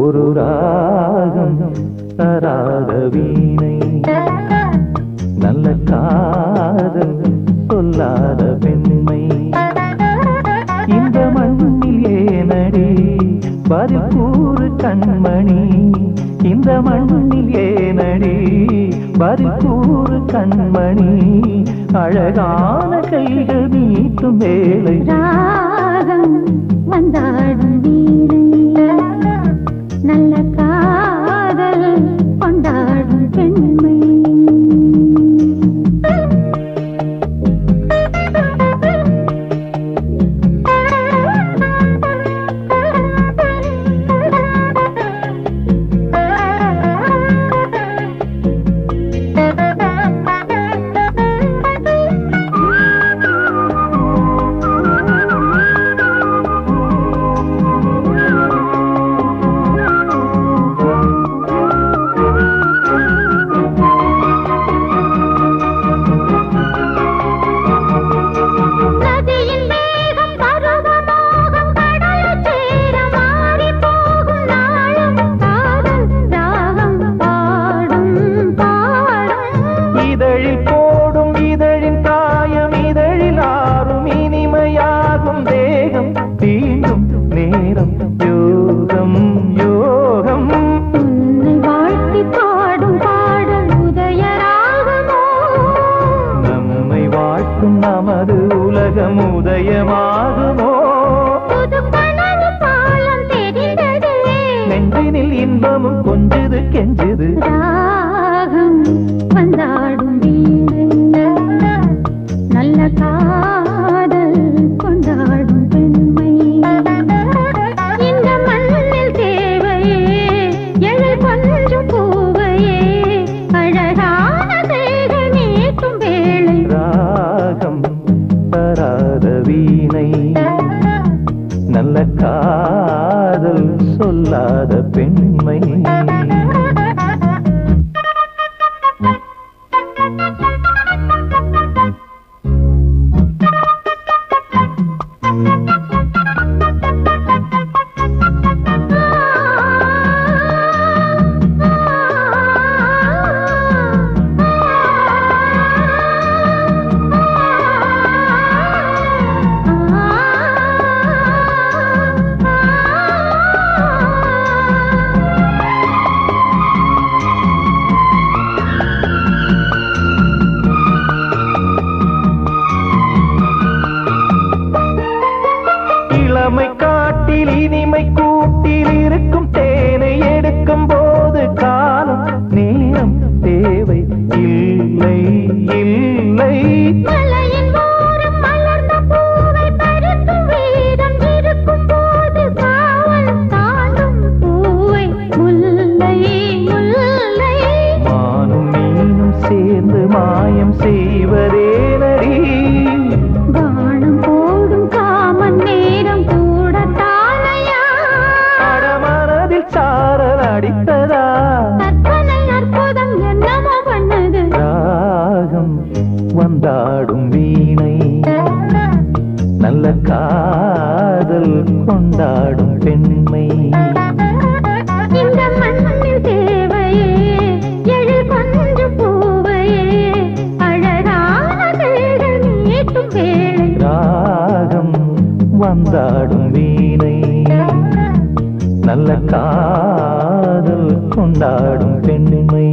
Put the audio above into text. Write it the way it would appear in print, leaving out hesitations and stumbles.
ஒரு ராகம் தராத வீணை, நல்ல காதல் சொல்லாத பெண்மை. இந்த மண்ணில் ஏனடி பதில் கூறு கண்மணி, இந்த மண்ணில் ஏனடி பதில் கூறு கண்மணி. அழகான கைகள் நீட்டும் வேலை ராகம் வந்தாடும் வீணை, நல்ல காதல் கொண்டாடும் பெண்மை. நமது உலகம் உதயமாகுமோ, நெஞ்சினில் இன்பமும் கொஞ்சது கெஞ்சது. ராகம் வந்தாடும் வீணை, நல்ல காதல் கொண்டாடும் பெண்மை. இந்த மண்ணில் தேவையே எழை கொஞ்சம் பூவையே, அழகான கைகள் நீட்டும் வேளை. ராகம் தராத வீணை, நல்ல காதல் சொல்லாத பெண்மை. இளமை காட்டில் இனிமை கூட்டில் இருக்கும் தேனை எடுக்கும் போது காலம் நேரம் தேவை இல்லை இல்லை. மலையின் ஓரம் மலர்ந்த பூவை பறிக்கும் வீரம் இருக்கும் போது காவல் தாண்டும் பூவை முல்லை முல்லை. மானும் மீனும் சேர்ந்து மாயம் செய்வதேனடி, வானம் போடும் காமன் நேரம் கூட தானையா, அடமனதில் சாரல் அடித்ததா, கற்பனை அற்புதம் என்னமோ பண்ணது. ராகம் வந்தாடும் வீணை, நல்ல காதல் கொண்டாடும் பெண்மை. இந்த மண்ணில் தேவையே எழை கொஞ்சம் பூவையே, அழகான கைகள் நீட்டும் வேளை. ராகம் வந்தாடும் வீணை, நல்ல காதல் கொண்டாடும் பெண்மை.